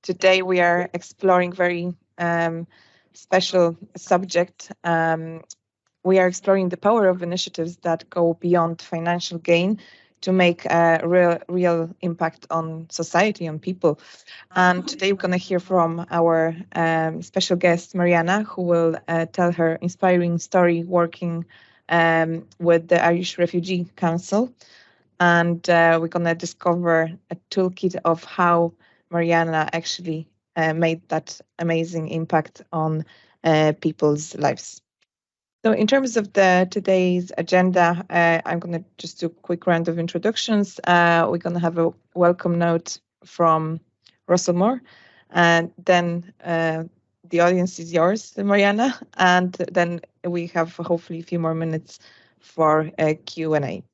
today we are exploring very special subject. We are exploring the power of initiatives that go beyond financial gain to make a real impact on society, on people. And today we're going to hear from our special guest, Marianna, who will tell her inspiring story working with the Irish Refugee Council. And we're going to discover a toolkit of how Marianna actually made that amazing impact on people's lives. So in terms of today's agenda, I'm going to just do a quick round of introductions. We're going to have a welcome note from Russell Moore, and then the audience is yours, Marianna, and then we have hopefully a few more minutes for a Q&A.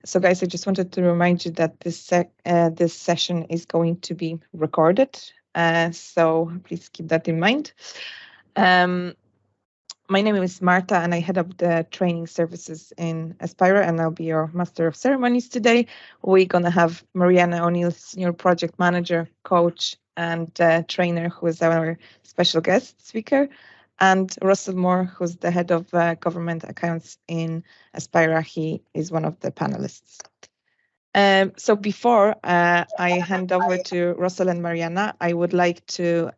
So guys, I just wanted to remind you that this session is going to be recorded, so please keep that in mind. My name is Marta, and I head up the training services in Aspira, and I'll be your Master of Ceremonies today. We're going to have Marianna O'Neill, Senior Project Manager, Coach, and Trainer, who is our special guest speaker, and Russell Moore, who's the Head of Government Accounts in Aspira. He is one of the panelists. So before I hand over to Russell and Marianna, I would like to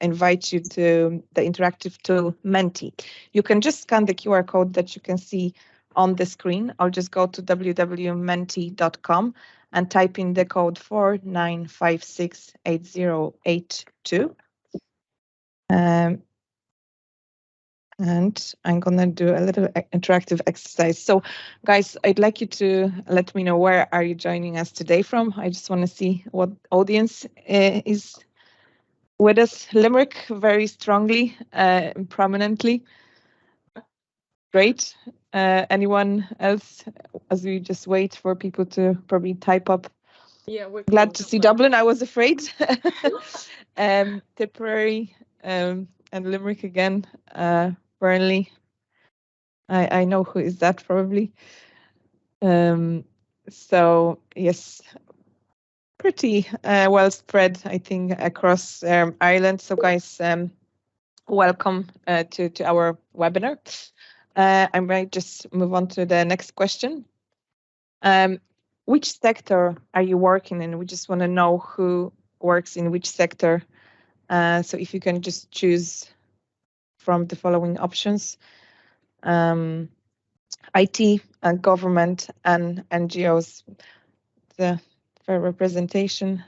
invite you to the interactive tool Menti. You can just scan the QR code that you can see on the screen. I'll just go to www.menti.com and type in the code 49568082. And I'm going to do a little interactive exercise. So guys, I'd like you to let me know where are you joining us today from. I just want to see what audience is with us. Limerick, very strongly, prominently. Great. Anyone else, as we just wait for people to probably type up? Yeah, we're glad to see Dublin. I was afraid. Tipperary and Limerick again. Burnley. I know who is that probably. So yes, pretty well spread, I think, across Ireland. So guys, welcome to our webinar. I might just move on to the next question. Which sector are you working in? We just want to know who works in which sector. So if you can just choose from the following options. IT, government, and NGOs. The fair representation.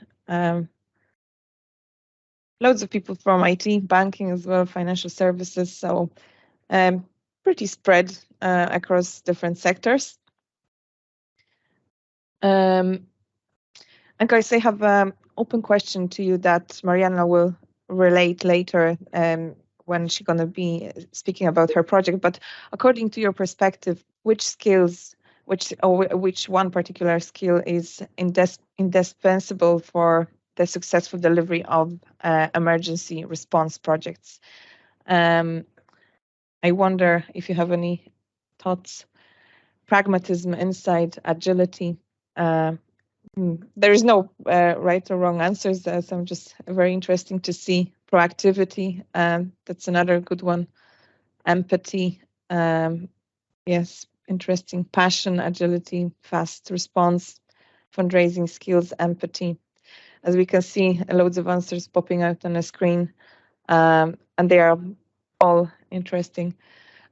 Loads of people from IT, banking as well, financial services. So pretty spread across different sectors. And guys, I have an open question to you that Marianna will relate later when she's going to be speaking about her project. But according to your perspective, which skills, which one particular skill is indispensable for the successful delivery of emergency response projects? I wonder if you have any thoughts. Pragmatism, insight, agility. There is no right or wrong answers. Some just very interesting to see. Proactivity, that's another good one. Empathy, yes, interesting. Passion, agility, fast response, fundraising skills, empathy. As we can see, loads of answers popping out on the screen, and they are all interesting.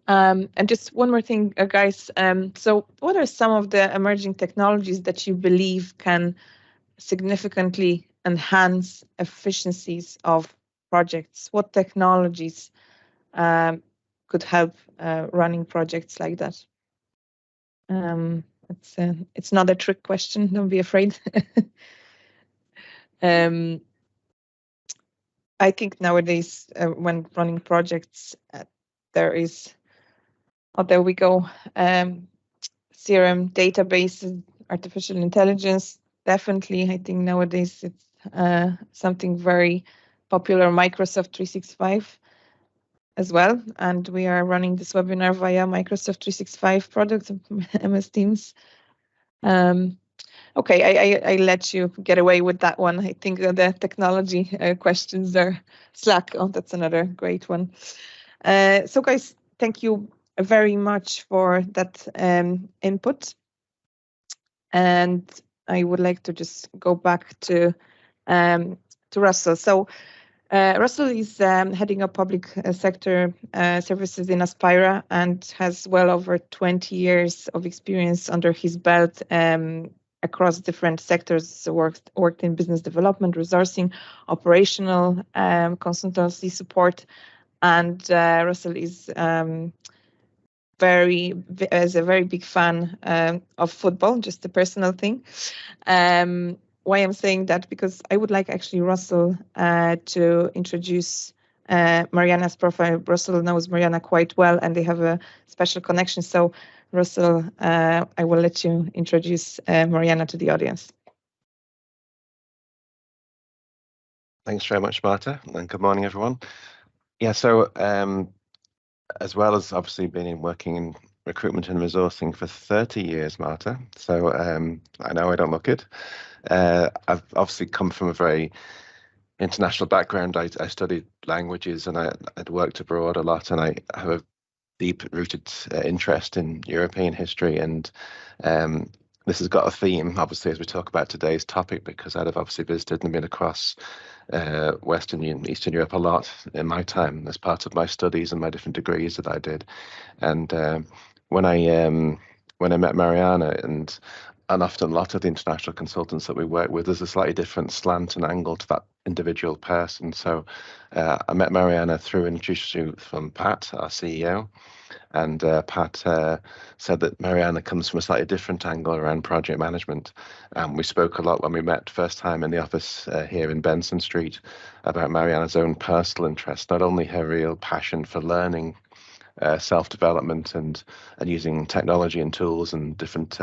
And just one more thing, guys. So what are some of the emerging technologies that you believe can significantly enhance efficiencies of projects? What technologies could help running projects like that? It's not a trick question. Don't be afraid. I think nowadays, when running projects, there is. Oh, there we go. CRM databases, artificial intelligence. Definitely, I think nowadays it's something very popular. Microsoft 365 as well, and we are running this webinar via Microsoft 365 products, MS Teams. Okay, I let you get away with that one. I think the technology questions are Slack. Oh, that's another great one. So guys, thank you very much for that input. And I would like to just go back to Russell. So Russell is heading up public sector services in Aspira and has well over 20 years of experience under his belt across different sectors. Worked in business development, resourcing, operational consultancy support, and Russell is a very big fan of football. Just a personal thing. Why I'm saying that, because I would like actually Russell to introduce Marianna's profile. Russell knows Marianna quite well and they have a special connection. So Russell, I will let you introduce Marianna to the audience. Thanks very much, Marta, and good morning, everyone. Yeah, so as well as obviously working in recruitment and resourcing for 30 years, Marta, so I know I don't look it. I've obviously come from a very international background. I studied languages and I'd worked abroad a lot, and I have a deep-rooted interest in European history, and this has got a theme, obviously, as we talk about today's topic, because I'd have obviously visited and been across Western and Eastern Europe a lot in my time as part of my studies and my different degrees that I did. And when I met Marianna, and often a lot of the international consultants that we work with, there's a slightly different slant and angle to that individual person. So I met Marianna through introduction from Pat, our CEO, and Pat said that Marianna comes from a slightly different angle around project management. We spoke a lot when we met first time in the office here in Benson Street about Marianna's own personal interest, not only her real passion for learning, self-development and using technology and tools and different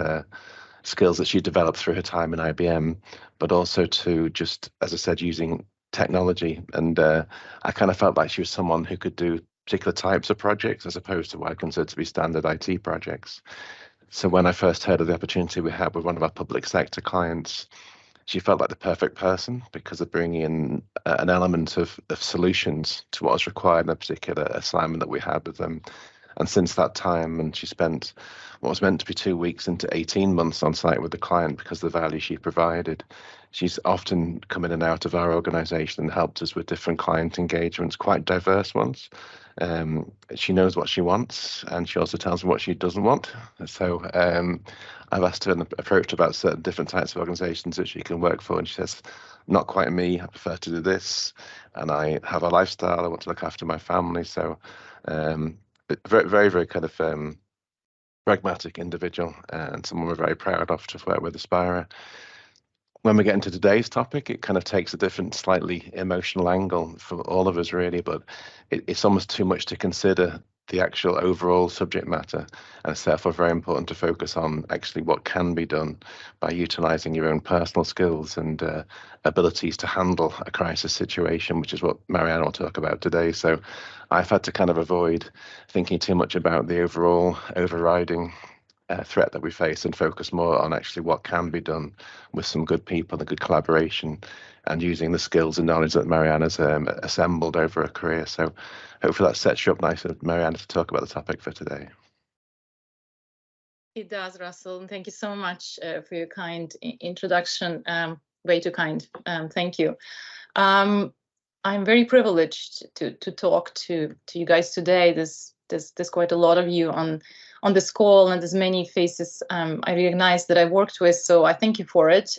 skills that she developed through her time in IBM, but also to just, as I said, using technology. And I kind of felt like she was someone who could do particular types of projects as opposed to what I consider to be standard IT projects. So when I first heard of the opportunity we had with one of our public sector clients, she felt like the perfect person because of bringing in an element of solutions to what was required in a particular assignment that we had with them. And since that time, and she spent what was meant to be 2 weeks into 18 months on site with the client because of the value she provided. She's often come in and out of our organisation and helped us with different client engagements, quite diverse ones. She knows what she wants, and she also tells me what she doesn't want. So I've asked her and approached her about certain different types of organisations that she can work for, and she says, not quite me, I prefer to do this, and I have a lifestyle, I want to look after my family. So very, very, very kind of pragmatic individual, and someone we're very proud of to work with Aspira. When we get into today's topic, it kind of takes a different, slightly emotional angle for all of us, really, but it's almost too much to consider the actual overall subject matter, and it's therefore very important to focus on actually what can be done by utilising your own personal skills and abilities to handle a crisis situation, which is what Marianna will talk about today. So I've had to kind of avoid thinking too much about the overall overriding threat that we face and focus more on actually what can be done with some good people and good collaboration and using the skills and knowledge that Marianna's assembled over her career. So hopefully that sets you up nicely, Marianna, to talk about the topic for today. It does, Russell. And thank you so much for your kind introduction. Way too kind. Thank you. I'm very privileged to talk to you guys today. There's quite a lot of you on this call, and there's many faces I recognize that I worked with, so I thank you for it.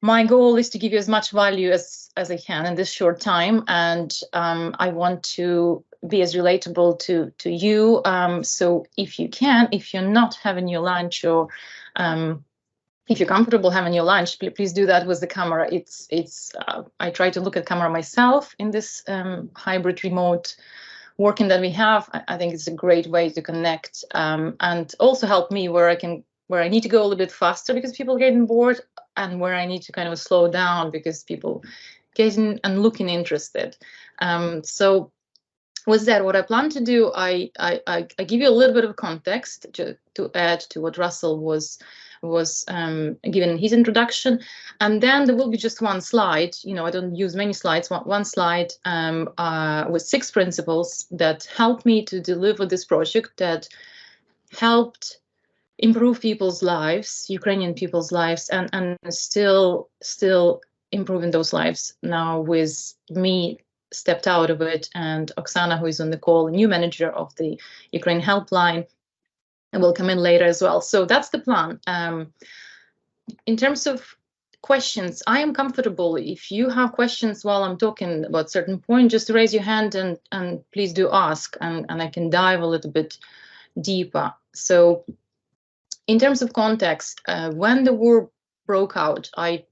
My goal is to give you as much value as I can in this short time, and I want to be as relatable to you. So if you're not having your lunch, or if you're comfortable having your lunch, please do that with the camera. I try to look at camera myself in this hybrid remote working that we have. I think it's a great way to connect and also help me where I need to go a little bit faster because people are getting bored, and where I need to kind of slow down because people getting and looking interested. So with that, what I plan to do, I give you a little bit of context to add to what Russell was was given his introduction. And then there will be just one slide. I don't use many slides. One slide with 6 principles that helped me to deliver this project, that helped improve people's lives, Ukrainian people's lives, and still improving those lives now with me stepped out of it, and Oksana, who is on the call, a new manager of the Ukraine helpline, and will come in later as well. So that's the plan. In terms of questions, I am comfortable. If you have questions while I'm talking about certain point, just raise your hand and please do ask, and I can dive a little bit deeper. So in terms of context, when the war broke out, I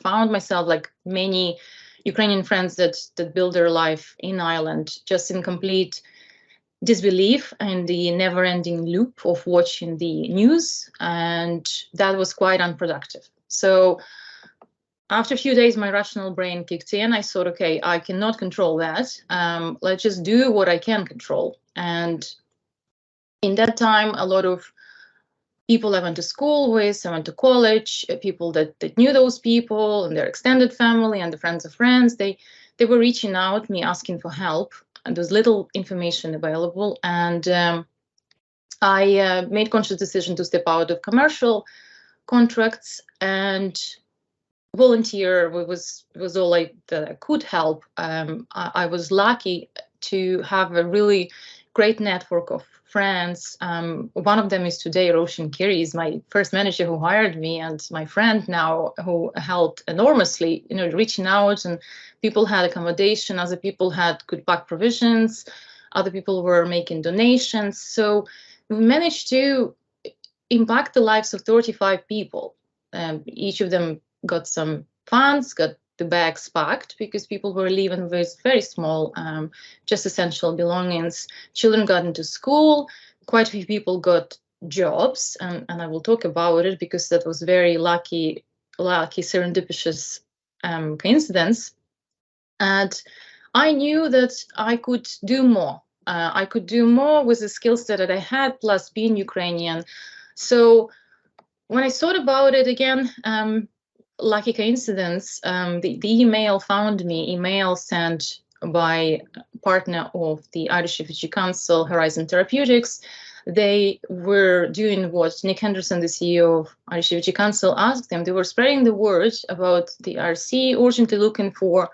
found myself, like many Ukrainian friends that build their life in Ireland, just in complete disbelief and the never-ending loop of watching the news, and that was quite unproductive. So after a few days, my rational brain kicked in. I thought, okay, I cannot control that. Let's just do what I can control. And in that time, a lot of people I went to school with, I went to college, people that knew those people and their extended family and the friends of friends, they were reaching out me asking for help, and there was little information available. And I made conscious decision to step out of commercial contracts and volunteer. Was all that I could help. I was lucky to have a really great network of friends. One of them is today Roshan Kiri, is my first manager who hired me, and my friend now, who helped enormously, reaching out, and people had accommodation, other people had good back provisions, other people were making donations. So we managed to impact the lives of 35 people. Each of them got some funds, got the bags packed, because people were living with very small, just essential belongings. Children got into school. Quite a few people got jobs, and I will talk about it because that was very lucky serendipitous coincidence. And I knew that I could do more. I could do more with the skills that I had, plus being Ukrainian. So when I thought about it again, lucky coincidence, the email found me, email sent by partner of the Irish Refugee Council, Horizon Therapeutics. They were doing what Nick Henderson, the CEO of Irish Refugee Council, asked them. They were spreading the word about the RC, urgently looking for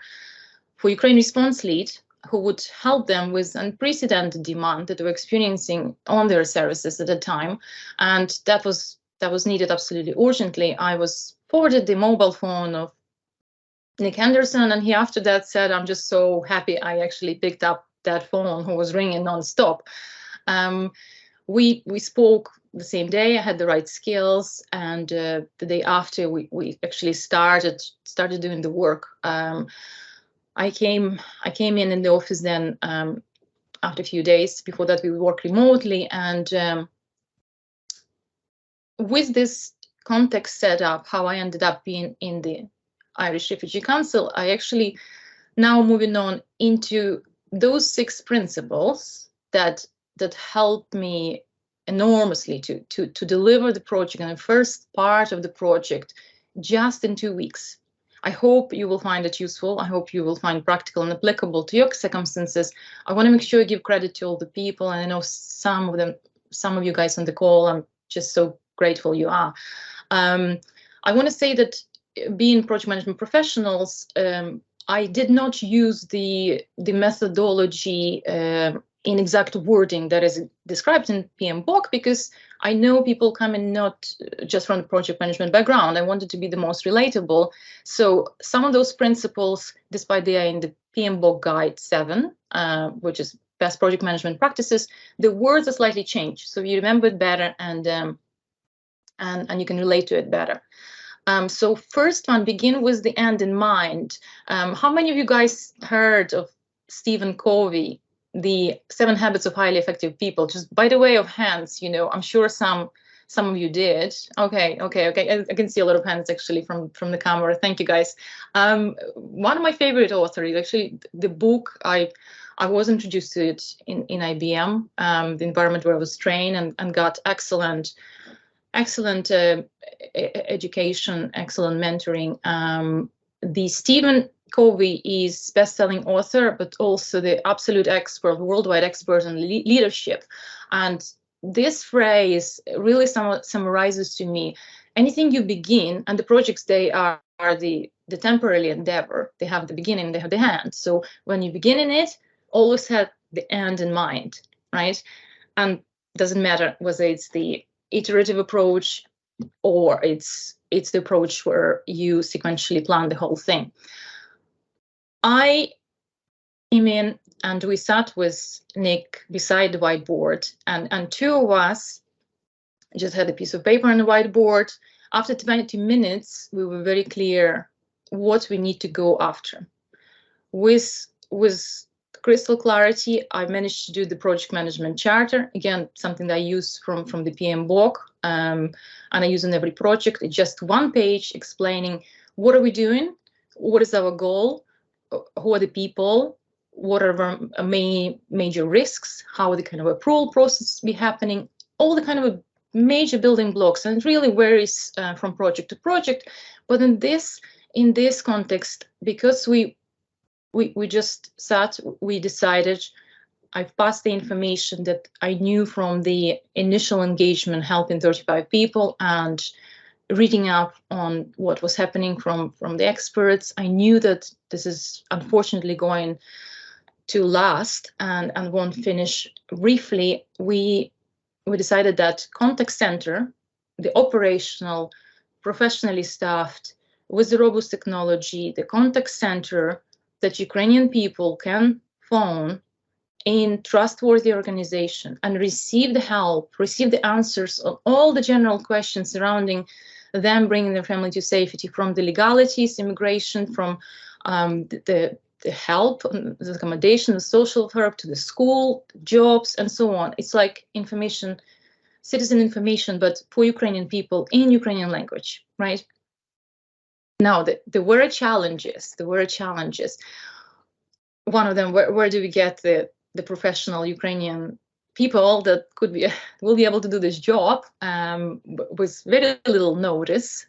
Ukraine response lead who would help them with unprecedented demand that they were experiencing on their services at the time. And that was needed absolutely urgently. I was forwarded the mobile phone of Nick Henderson, and he after that said, I'm just so happy I actually picked up that phone, who was ringing nonstop. We spoke the same day. I had the right skills, and the day after we actually started doing the work. I came in the office then after a few days. Before that, we would work remotely, and with this context set up, how I ended up being in the Irish Refugee Council, I actually now moving on into those 6 principles that helped me enormously to deliver the project and the first part of the project just in 2 weeks. I hope you will find it useful. I hope you will find practical and applicable to your circumstances. I want to make sure I give credit to all the people, and I know some of you guys on the call, I'm just so grateful you are. I want to say that being project management professionals, I did not use the methodology in exact wording that is described in PMBOK, because I know people coming not just from the project management background. I wanted to be the most relatable. So some of those principles, despite they are in the PMBOK Guide 7, which is best project management practices, the words are slightly changed, so you remember it better, and you can relate to it better. So first one, begin with the end in mind. How many of you guys heard of Stephen Covey, the 7 Habits of Highly Effective People? Just by the way of hands, I'm sure some of you did. Okay. I can see a lot of hands actually from the camera. Thank you, guys. One of my favorite authors, actually, the book, I was introduced to it in IBM, the environment where I was trained, and got excellent excellent education, excellent mentoring. The Stephen Covey is best-selling author, but also the absolute expert, worldwide expert on leadership. And this phrase really summarizes to me anything you begin, and the projects, they are the temporary endeavor. They have the beginning, they have the end. So when you begin in it, always have the end in mind, right? And doesn't matter whether it's the iterative approach or it's the approach where you sequentially plan the whole thing. I came in and we sat with Nick beside the whiteboard, and two of us just had a piece of paper and a whiteboard. After 20 minutes, we were very clear what we need to go after. With crystal clarity, I managed to do the project management charter. Again, something that I use from the PM book, and I use on every project. It's just one page explaining what are we doing, what is our goal, who are the people, what are our major risks, how are the kind of approval process be happening, all the kind of major building blocks, and it really varies from project to project. But in this context, because we just sat, we decided, I've passed the information that I knew from the initial engagement, helping 35 people and reading up on what was happening from the experts. I knew that this is unfortunately going to last and won't finish. Briefly, we decided that contact center, the operational, professionally staffed, with the robust technology, the contact center that Ukrainian people can phone in trustworthy organization and receive the help, receive the answers on all the general questions surrounding them bringing their family to safety, from the legalities, immigration, from the help, the accommodation, the social help, to the school, jobs, and so on. It's like information, citizen information, but for Ukrainian people in Ukrainian language, right? Now, there were challenges. One of them, where do we get the professional Ukrainian people that will be able to do this job with very little notice?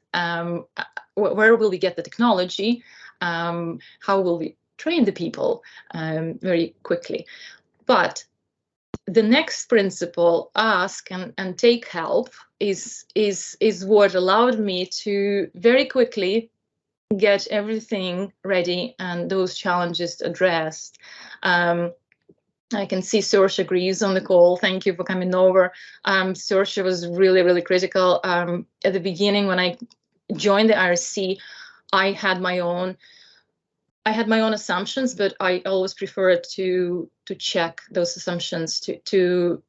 Where will we get the technology? How will we train the people very quickly? But the next principle, ask and take help, is what allowed me to very quickly get everything ready and those challenges addressed. I can see Saoirse agrees on the call. Thank you for coming over. Saoirse was really, really critical. At the beginning, when I joined the IRC, I had my own assumptions, but I always preferred to check those assumptions, to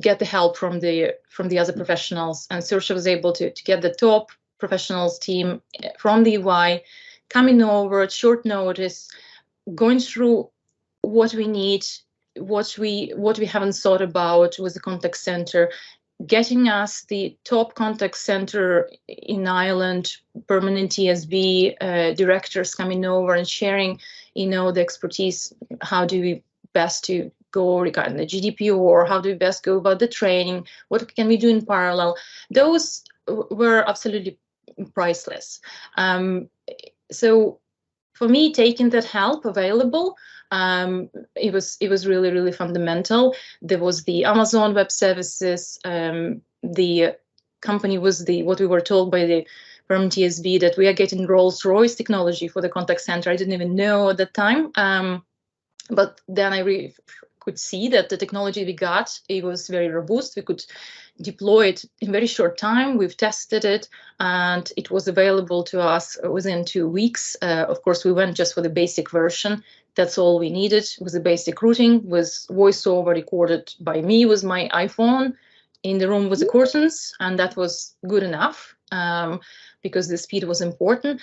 get the help from the other professionals. And Saoirse was able to get the top professionals team from the UI coming over at short notice, going through what we need, what we haven't thought about with the contact center, getting us the top contact center in Ireland, permanent TSB directors coming over and sharing, the expertise. How do we best to go regarding the GDP, or how do we best go about the training? What can we do in parallel? Those were absolutely priceless. So for me, taking that help available, it was really, really fundamental. There was the Amazon Web Services. The company was what we were told by the perm TSB, that we are getting Rolls-Royce technology for the contact center. I didn't even know at that time. But then I really could see that the technology we got, it was very robust. We could deploy it in very short time. We've tested it, and it was available to us within 2 weeks. Of course, we went just for the basic version. That's all we needed, was the basic routing, was voiceover recorded by me with my iPhone in the room with the curtains, and that was good enough, because the speed was important.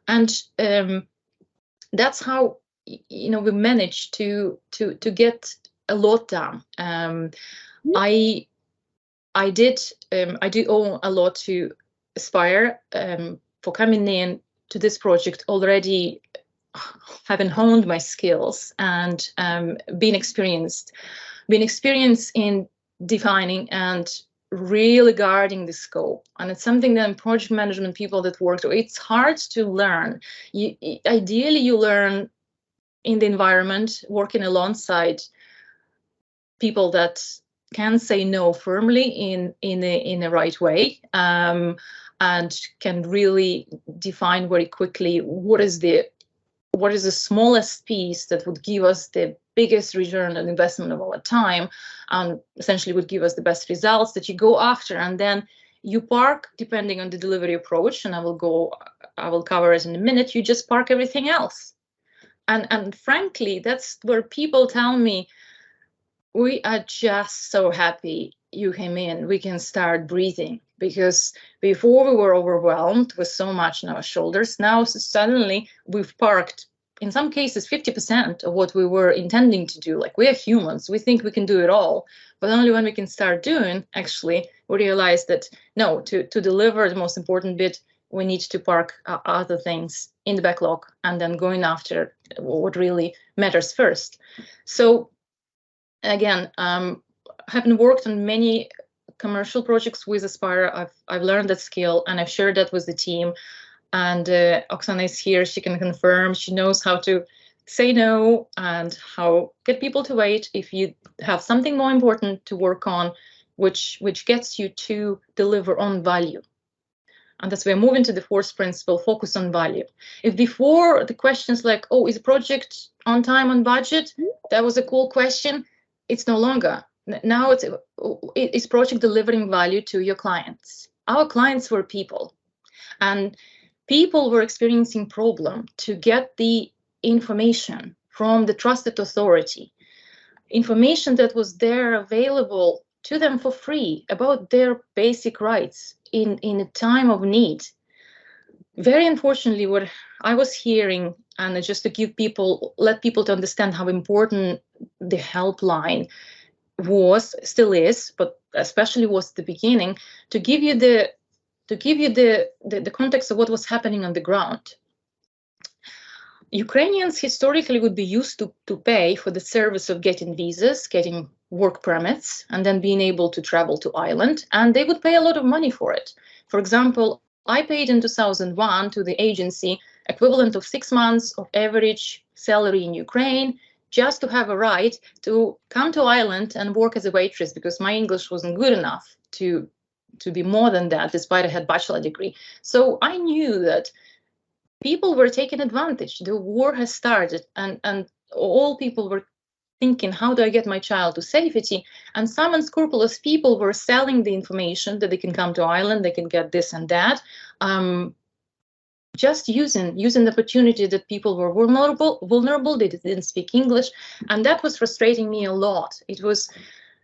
And that's how we managed to get a lot done. I do owe a lot to Aspira for coming in to this project already, having honed my skills and being experienced in defining and really guarding the scope. And it's something that project management people that work through, it's hard to learn. Ideally, you learn in the environment, working alongside people that can say no firmly in a right way, and can really define very quickly what is the smallest piece that would give us the biggest return on investment of our time, and essentially would give us the best results that you go after. And then you park, depending on the delivery approach, and I will cover it in a minute, you just park everything else. And frankly, that's where people tell me, we are just so happy you came in, we can start breathing. Because before we were overwhelmed with so much on our shoulders, now suddenly we've parked, in some cases, 50% of what we were intending to do. Like, we are humans, we think we can do it all, but only when we can start doing, actually, we realize that no, to deliver the most important bit, we need to park other things in the backlog and then going after what really matters first. So again, having worked on many commercial projects with Aspira, I've learned that skill, and I've shared that with the team. And Oksana is here, she can confirm, she knows how to say no and how get people to wait if you have something more important to work on, which gets you to deliver on value. And that's where we're moving to the fourth principle, focus on value. If before the questions like, oh, is the project on time, on budget? That was a cool question. It's no longer. Now it's project delivering value to your clients. Our clients were people, and people were experiencing problem to get the information from the trusted authority, information that was there available to them for free about their basic rights in a time of need. Very unfortunately, what I was hearing, and just to let people to understand how important the helpline was, still is, but especially was at the beginning, to give you the context of what was happening on the ground. Ukrainians historically would be used to pay for the service of getting visas, getting work permits, and then being able to travel to Ireland, and they would pay a lot of money for it. For example, I paid in 2001 to the agency equivalent of 6 months of average salary in Ukraine, just to have a right to come to Ireland and work as a waitress, because my English wasn't good enough to be more than that, despite I had a bachelor degree. So I knew that people were taking advantage. The war has started, and all people were thinking, how do I get my child to safety? And some unscrupulous people were selling the information that they can come to Ireland, they can get this and that, just using the opportunity that people were vulnerable, they didn't speak English, and that was frustrating me a lot.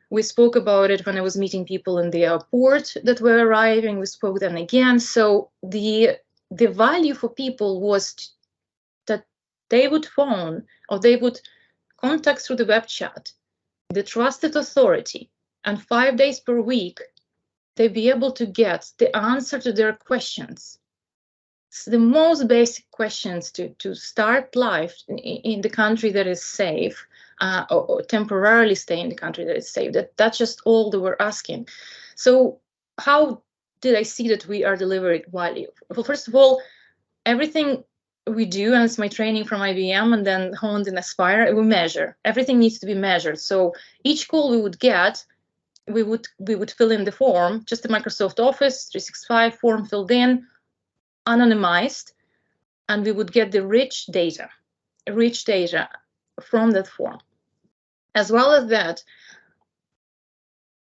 We spoke about it when I was meeting people in the airport that were arriving. We spoke then again. So the value for people was that they would phone or they would contact through the web chat the trusted authority, and 5 days per week they'd be able to get the answer to their questions. It's the most basic questions to start life in the country that is safe, or temporarily stay in the country that is safe. That's just all they were asking. So how did I see that we are delivering value? Well, first of all, everything we do, and it's my training from IBM and then honed in Aspira, we measure. Everything needs to be measured. So each call we would get, we would fill in the form, just the Microsoft Office 365 form filled in, anonymized, and we would get the rich data from that form. As well as that,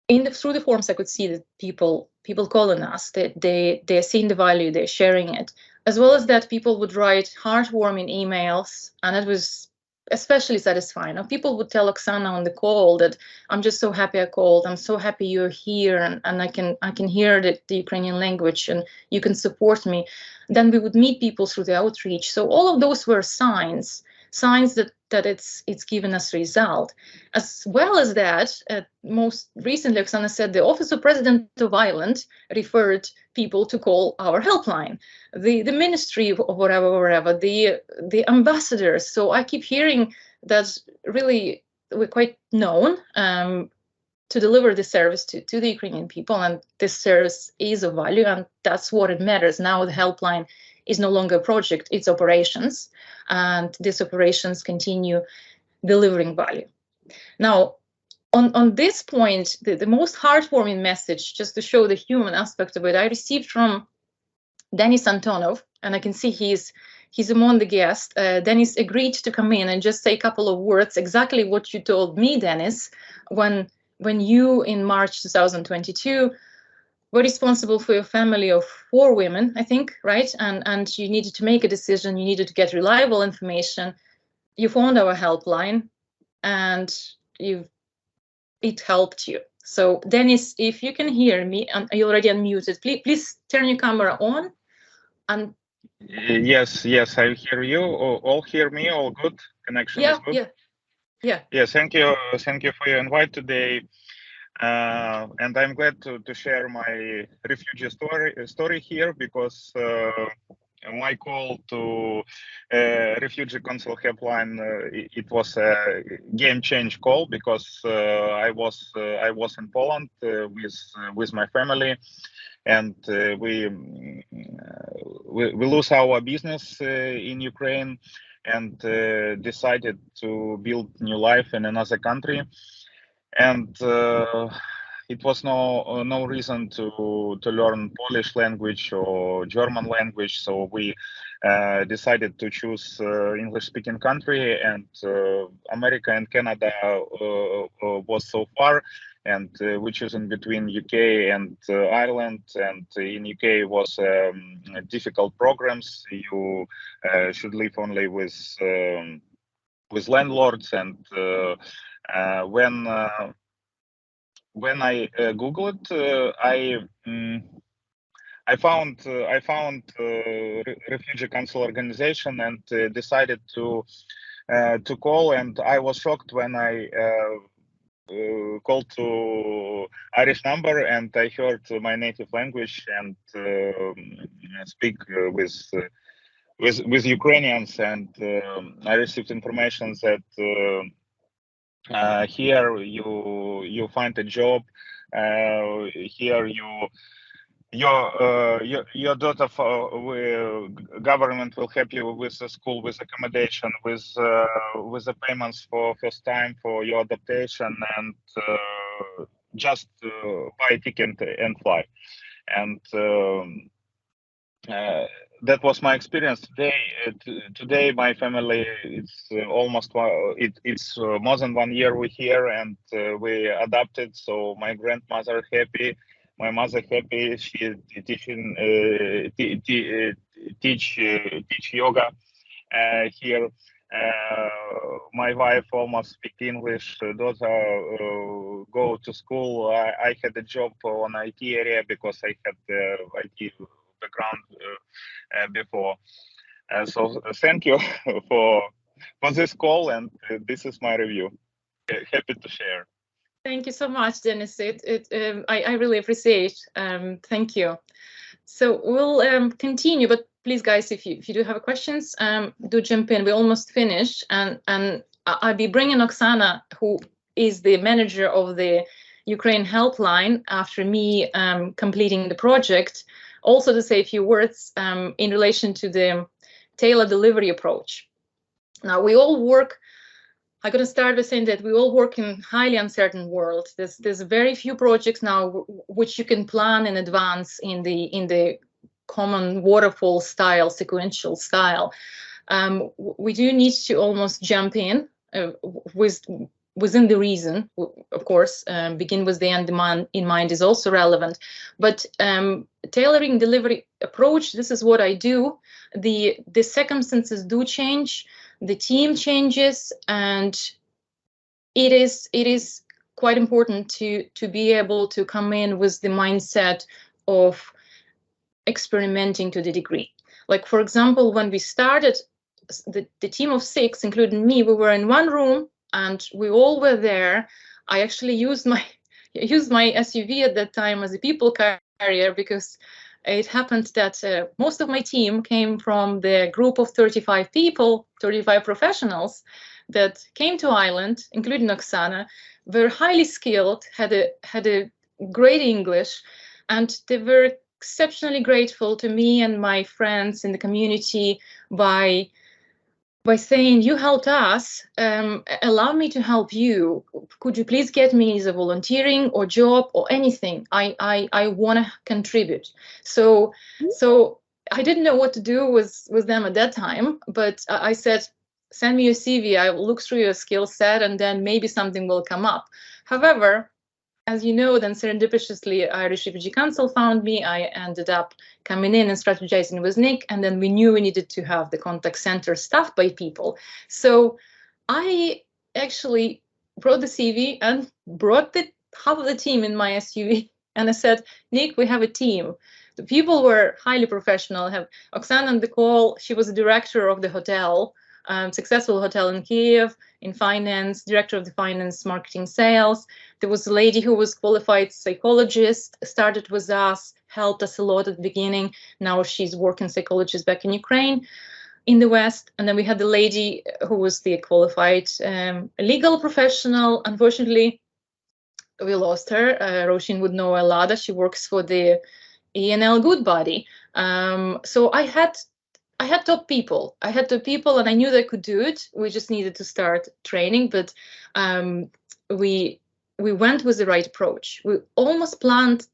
through the forms, I could see that people calling us, they're seeing the value, they're sharing it. As well as that, people would write heartwarming emails, and it was especially satisfying. Now, people would tell Oksana on the call that I'm just so happy I called, I'm so happy you're here, and I can hear the Ukrainian language, and you can support me. Then we would meet people through the outreach. So all of those were signs that it's given us result. As well as that, most recently, Oksana said the Office of President of Ireland referred people to call our helpline, the ministry of wherever, the ambassadors. So I keep hearing that really we're quite known to deliver the service to the Ukrainian people, and this service is of value, and that's what it matters. Now the helpline is no longer a project, it's operations, and these operations continue delivering value. Now, on this point, the most heartwarming message, just to show the human aspect of it, I received from Denis Antonov, and I can see he's among the guests. Denis agreed to come in and just say a couple of words, exactly what you told me, Denis, when you, in March 2022, were responsible for your family of 4 women, I think, right? And you needed to make a decision, you needed to get reliable information. You found our helpline, and it helped you. So, Denis, if you can hear me, and you're already unmuted, please turn your camera on. And yes, I hear you. All hear me. All good. Connection is good. Yeah. Thank you for your invite today. And I'm glad to share my refugee story here, because my call to Refugee Council helpline, it was a game change call, because I was in Poland with my family, and we lose our business in Ukraine, and decided to build new life in another country. And it was no reason to learn Polish language or German language, so we decided to choose English-speaking country, and America and Canada was so far, and we chose in between UK and Ireland. And in UK was difficult programs. You should live only with landlords, and when I googled, I found Refugee Council organization, and decided to call. And I was shocked when I called to Irish number, and I heard my native language, and speak with Ukrainians, and I received information that here you find a job, here your daughter government will help you with the school, with accommodation, with the payments for first time for your adaptation, and just buy a ticket and fly. And that was my experience today. Today, my family, it's it's more than 1 year we're here, and we adapted. So my grandmother happy, my mother happy. She teach yoga here. My wife almost speak English. Daughter go to school. I had a job on IT area, because I had IT background before. So thank you for this call, and this is my review. Happy to share. Thank you so much, Denis. I really appreciate. Thank you. So we'll continue, but please, guys, if you do have questions, do jump in. We're almost finished, and I'll be bringing Oksana, who is the manager of the Ukraine helpline, after me completing the project, also to say a few words in relation to the tailored delivery approach. Now, we all work. I'm going to start by saying that we all work in highly uncertain world. There's very few projects now which you can plan in advance in the common waterfall style, sequential style. We do need to almost jump in within the reason, of course. Begin with the end in mind is also relevant, but tailoring delivery approach, this is what I do. The circumstances do change, the team changes, and it is quite important to be able to come in with the mindset of experimenting to the degree. Like, for example, when we started, the team of 6, including me, we were in one room and we all were there. I actually used my SUV at that time as a people carrier, because it happened that most of my team came from the group of 35 people, 35 professionals, that came to Ireland, including Oksana, were highly skilled, had a great English, and they were exceptionally grateful to me and my friends in the community by saying, you helped us, allow me to help you. Could you please get me as a volunteering or job or anything? I want to contribute. So I didn't know what to do with them at that time, but I said, send me your CV. I will look through your skill set and then maybe something will come up. However, as you know, then serendipitously, Irish Refugee Council found me. I ended up coming in and strategizing with Nick, and then we knew we needed to have the contact center staffed by people. So I actually brought the CV and brought the half of the team in my SUV, and I said, Nick, we have a team. The people were highly professional. I have Oksana on the call. She was the director of the hotel, successful hotel in Kiev, in finance, director of the finance, marketing, sales. There was a lady who was qualified psychologist, started with us, helped us a lot at the beginning. Now she's working psychologist back in Ukraine, in the West. And then we had the lady who was the qualified legal professional. Unfortunately, we lost her. Roshin would know a lot. She works for the ENL Goodbody. So I had top people. And I knew they could do it. We just needed to start training, but we went with the right approach. We almost planned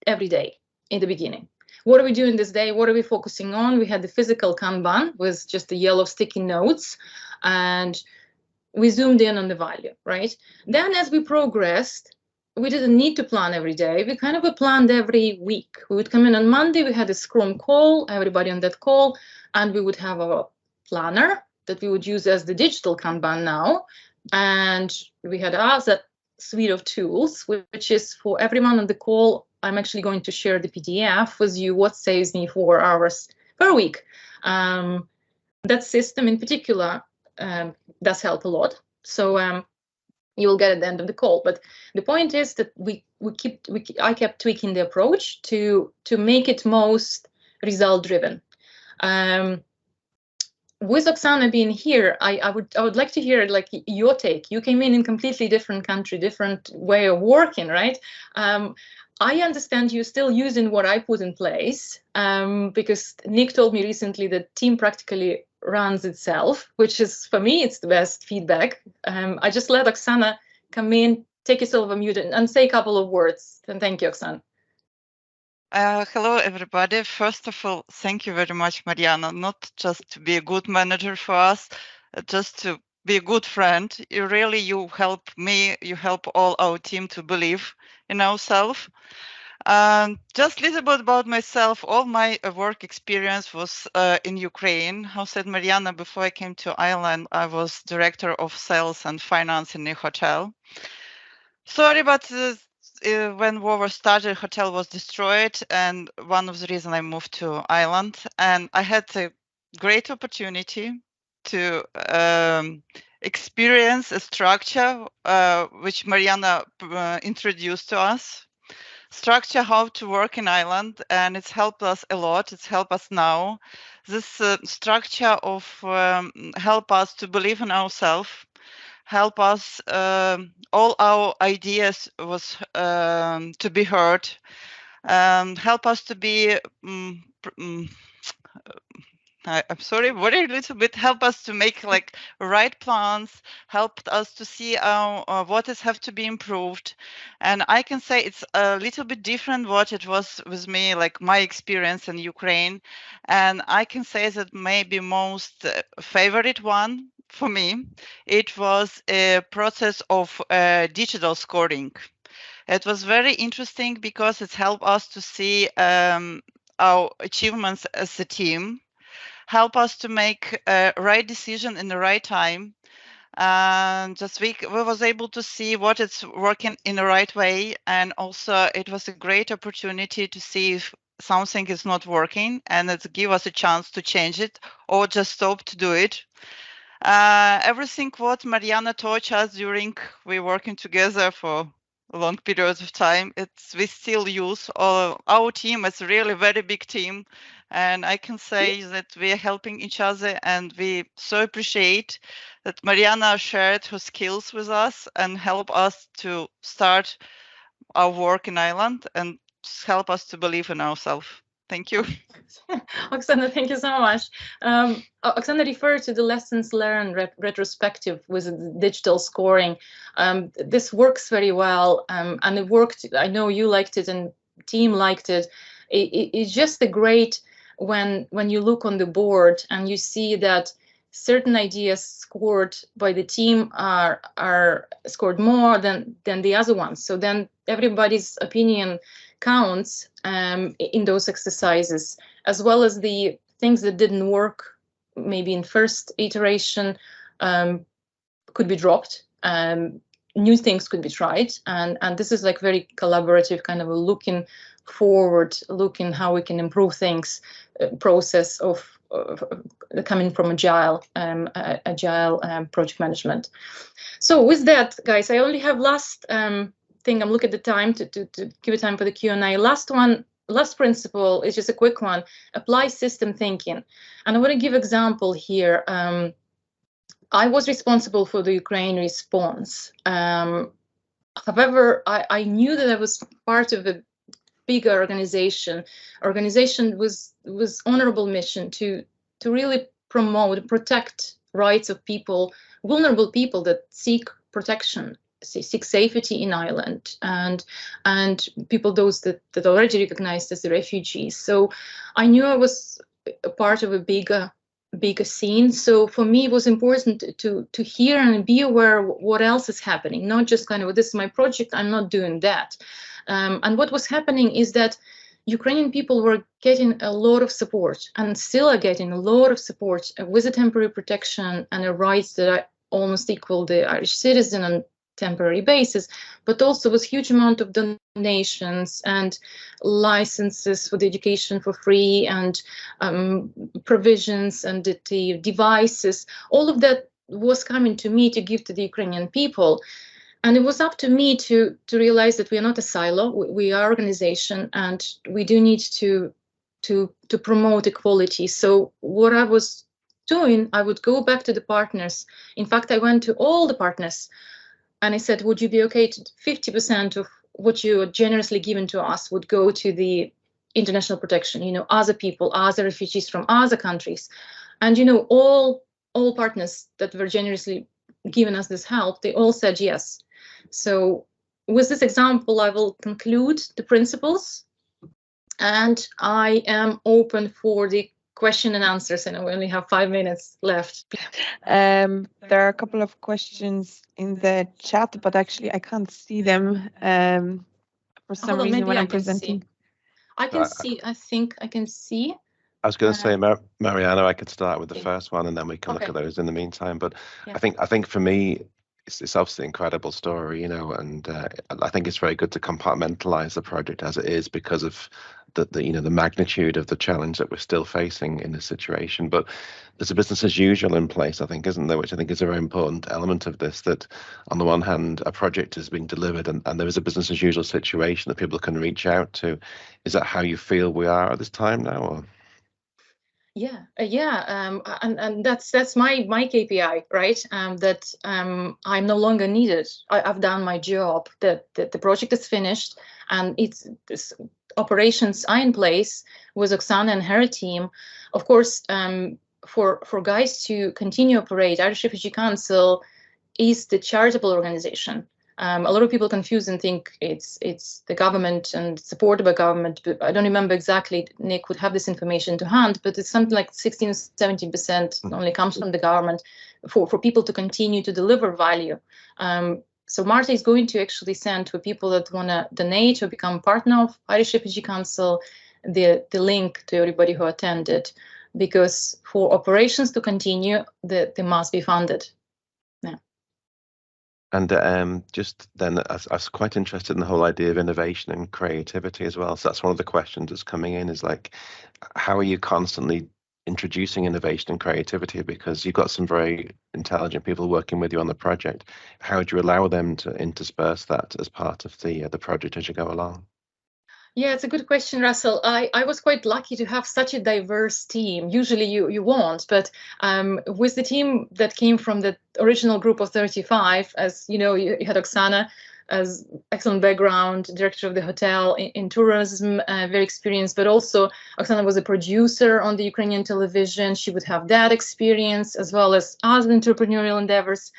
every day in the beginning. What are we doing this day? What are we focusing on? We had the physical Kanban with just the yellow sticky notes, and we zoomed in on the value, right? Then as we progressed, we didn't need to plan every day. We kind of planned every week. We would come in on Monday, we had a Scrum call, everybody on that call, and we would have a planner that we would use as the digital Kanban now. And we had a suite of tools, which is for everyone on the call. I'm actually going to share the PDF with you, what saves me 4 hours per week. That system in particular does help a lot. So you will get at the end of the call. But the point is that I kept tweaking the approach to make it most result driven. With Oksana being here, I would like to hear like your take. You came in completely different country, different way of working, right? I understand you're still using what I put in place, because Nick told me recently that team practically runs itself, which is, for me, it's the best feedback. I just let Oksana come in, take yourself a mute and say a couple of words. And thank you, Oksana. Hello, everybody. First of all, thank you very much, Marianna, not just to be a good manager for us, just to be a good friend. You help me, you help all our team to believe in ourselves. Just a little bit about myself. All my work experience was in Ukraine. How said Marianna, before I came to Ireland, I was director of sales and finance in a hotel. Sorry, but when war started, hotel was destroyed, and one of the reasons I moved to Ireland, and I had a great opportunity to experience a structure which Marianna introduced to us. Structure how to work in Ireland, and it's helped us a lot. It's helped us now. This structure of help us to believe in ourselves, help us all our ideas was to be heard, help us to be I'm sorry, very little bit, help us to make like right plans, helped us to see what is have to be improved. And I can say it's a little bit different what it was with me, like my experience in Ukraine. And I can say that maybe most favorite one for me, it was a process of digital scoring. It was very interesting because it helped us to see our achievements as a team, help us to make a right decision in the right time. And just we was able to see what it's working in the right way. And also it was a great opportunity to see if something is not working, and it give us a chance to change it or just stop to do it. Everything what Marianna taught us during we working together for long periods of time, we still use. Our team is really very big team. And I can say that we are helping each other, and we so appreciate that Marianna shared her skills with us and help us to start our work in Ireland and help us to believe in ourselves. Thank you. Oksana, thank you so much. Oksana referred to the lessons learned retrospective with the digital scoring. This works very well, and it worked. I know you liked it and team liked it. It's just a great when you look on the board and you see that certain ideas scored by the team are scored more than the other ones. So then everybody's opinion counts in those exercises, as well as the things that didn't work maybe in first iteration could be dropped. New things could be tried, and this is like very collaborative, kind of a looking forward, looking how we can improve things, process of coming from agile project management. So with that, guys, I only have last thing. I'm looking at the time to give it time for the Q&A. Last principle is just a quick one: apply system thinking. And I want to give example here. I was responsible for the Ukraine response. However, I knew that I was part of a bigger organization was honorable mission to really promote, protect rights of people, vulnerable people that seek protection, seek safety in Ireland, and people those that already recognized as the refugees. So I knew I was a part of a bigger scene. So for me, it was important to hear and be aware of what else is happening, not just kind of, this is my project, I'm not doing that. And what was happening is that Ukrainian people were getting a lot of support, and still are getting a lot of support with a temporary protection and a rights that are almost equal the Irish citizen on temporary basis, but also with huge amount of donations and licenses for the education for free, and provisions and the devices. All of that was coming to me to give to the Ukrainian people. And it was up to me to realize that we are not a silo, we are an organization, and we do need to promote equality. So what I was doing, I would go back to the partners. In fact, I went to all the partners and I said, would you be okay to 50% of what you are generously given to us would go to the international protection, other people, other refugees from other countries. And, all partners that were generously giving us this help, they all said yes. So with this example, I will conclude the principles, and I am open for the question and answers, and we only have 5 minutes left. There are a couple of questions in the chat, but actually I can't see them for some reason when I'm presenting. I can see. I think I can see. I was going to say, Marianna, I could start with the first one, and then we can look at those in the meantime. But yeah. I think for me, it's obviously an incredible story, and I think it's very good to compartmentalize the project as it is, because of the magnitude of the challenge that we're still facing in this situation. But there's a business as usual in place, I think, isn't there, which I think is a very important element of this, that on the one hand, a project is being delivered and there is a business as usual situation that people can reach out to. Is that how you feel we are at this time now? Or? And that's my KPI, right? That I'm no longer needed. I've done my job. That the project is finished, and this operations are in place with Oksana and her team. Of course, for guys to continue operate, Irish Refugee Council is the charitable organization. A lot of people confuse and think it's the government and supported by government, but I don't remember exactly. Nick would have this information to hand, but it's something like 16-17% only comes from the government for people to continue to deliver value. So Marta is going to actually send to people that want to donate or become partner of Irish Refugee Council the link to everybody who attended, because for operations to continue, they must be funded. Yeah. And just then, I was quite interested in the whole idea of innovation and creativity as well. So that's one of the questions that's coming in, is like, how are you constantly introducing innovation and creativity? Because you've got some very intelligent people working with you on the project. How do you allow them to intersperse that as part of the project as you go along? Yeah, it's a good question, Russell. I was quite lucky to have such a diverse team. Usually you won't, but with the team that came from the original group of 35, as you know, you had Oksana as excellent background, director of the hotel in tourism, very experienced, but also Oksana was a producer on the Ukrainian television. She would have that experience as well as other entrepreneurial endeavors.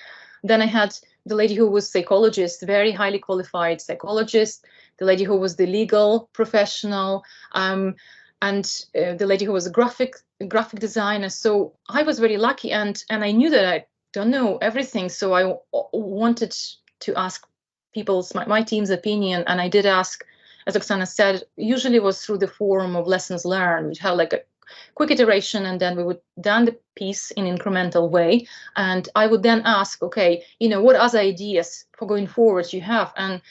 Then I had the lady who was psychologist, very highly qualified psychologist, the lady who was the legal professional, and the lady who was a graphic designer. So I was very lucky, and I knew that I don't know everything. So I wanted to ask my team's opinion, and I did ask, as Oksana said, usually it was through the forum of lessons learned. We'd have like a quick iteration, and then we would done the piece in incremental way, and I would then ask, okay, what other ideas for going forward you have? And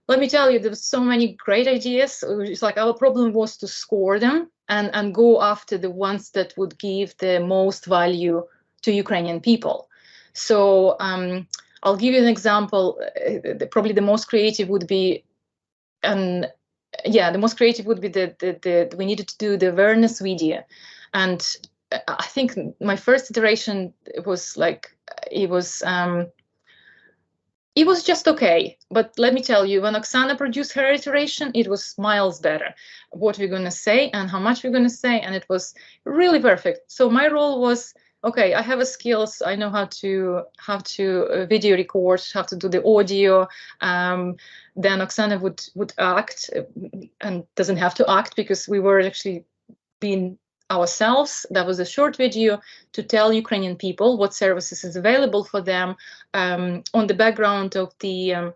let me tell you, there were so many great ideas. It's like our problem was to score them and go after the ones that would give the most value to Ukrainian people. So I'll give you an example. Probably the most creative would be, the most creative would be we needed to do the awareness video. And I think my first iteration was like, it was just okay. But let me tell you, when Oksana produced her iteration, it was miles better. What we're going to say and how much we're going to say, and it was really perfect. So my role was, okay, I have a skills. I know how to video record, how to do the audio. Then Oksana would act, and doesn't have to act because we were actually being ourselves. That was a short video to tell Ukrainian people what services is available for them on the background of the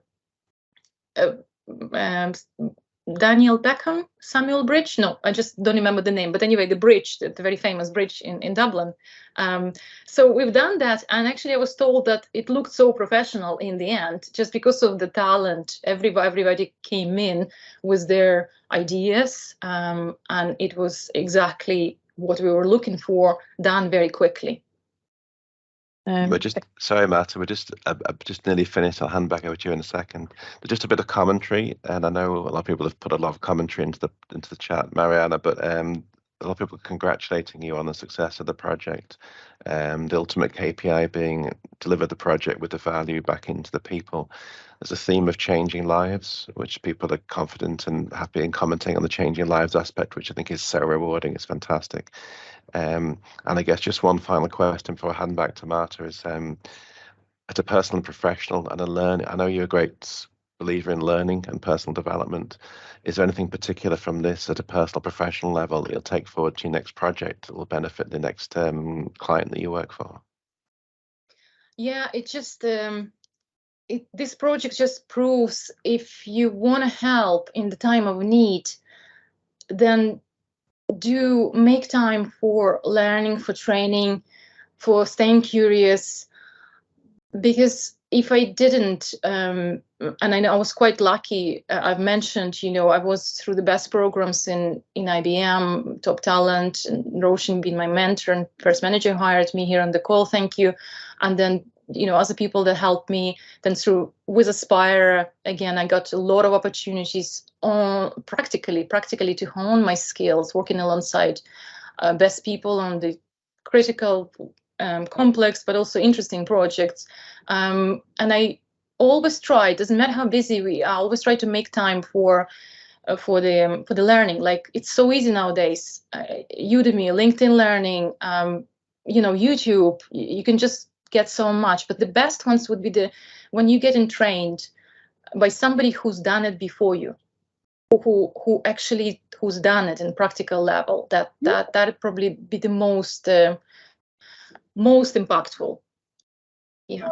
Daniel Beckham Samuel Bridge. No, I just don't remember the name. But anyway, the bridge, the very famous bridge in Dublin. So we've done that. And actually, I was told that it looked so professional in the end, just because of the talent. Everybody came in with their ideas. And it was exactly what we were looking for, done very quickly. Sorry, Marta, we're just nearly finished. I'll hand back over to you in a second. But just a bit of commentary, and I know a lot of people have put a lot of commentary into the chat, Marianna, but a lot of people congratulating you on the success of the project. The ultimate KPI being deliver the project with the value back into the people. There's a theme of changing lives, which people are confident and happy in commenting on the changing lives aspect, which I think is so rewarding. It's fantastic. And I guess just one final question before I hand back to Marta is, as a personal and professional and a learner, I know you're a great believer in learning and personal development. Is there anything particular from this at a personal, professional level that you'll take forward to your next project that will benefit the next client that you work for? Yeah, it just this project just proves if you want to help in the time of need, then do make time for learning, for training, for staying curious. Because if I didn't, and I know I was quite lucky, I've mentioned, I was through the best programs in IBM, Top Talent, and Roshan being my mentor and first manager hired me here on the call, thank you. And then, other people that helped me, then with Aspira, again, I got a lot of opportunities on practically to hone my skills, working alongside best people on the critical, complex, but also interesting projects. And I always try, it doesn't matter how busy we are, I always try to make time for the learning. Like, it's so easy nowadays. Udemy, LinkedIn Learning, YouTube, you can just get so much. But the best ones would be when you get trained by somebody who's done it before you, who's done it in practical level. That would probably be the most impactful. Yeah.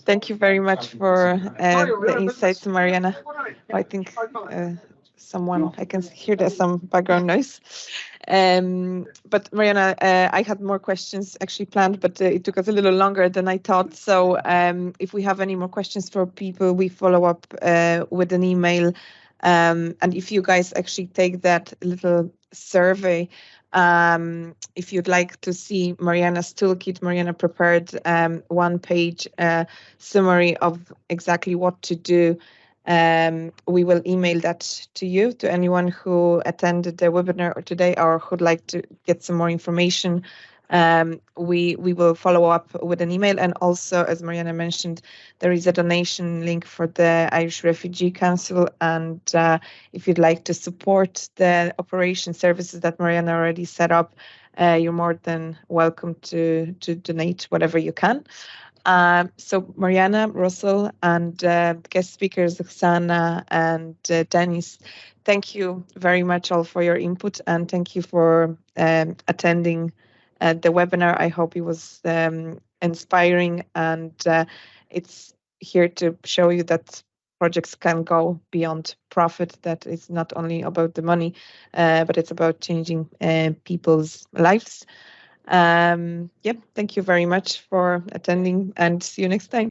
Thank you very much for the insights, Marianna. I think I can hear there's some background noise. But Marianna, I had more questions actually planned, but it took us a little longer than I thought. So if we have any more questions for people, we follow up with an email. And if you guys actually take that little survey, if you'd like to see Marianna's toolkit, Marianna prepared one-page summary of exactly what to do We will email that to you, to anyone who attended the webinar today or who'd like to get some more information. We will follow up with an email, and also, as Marianna mentioned, there is a donation link for the Irish Refugee Council, and if you'd like to support the operation services that Marianna already set up, you're more than welcome to donate whatever you can. So Marianna, Russell, and guest speakers Oksana and Dennis, thank you very much all for your input, and thank you for attending the webinar. I hope it was inspiring, and it's here to show you that projects can go beyond profit, that it's not only about the money, but it's about changing people's lives. Thank you very much for attending, and see you next time.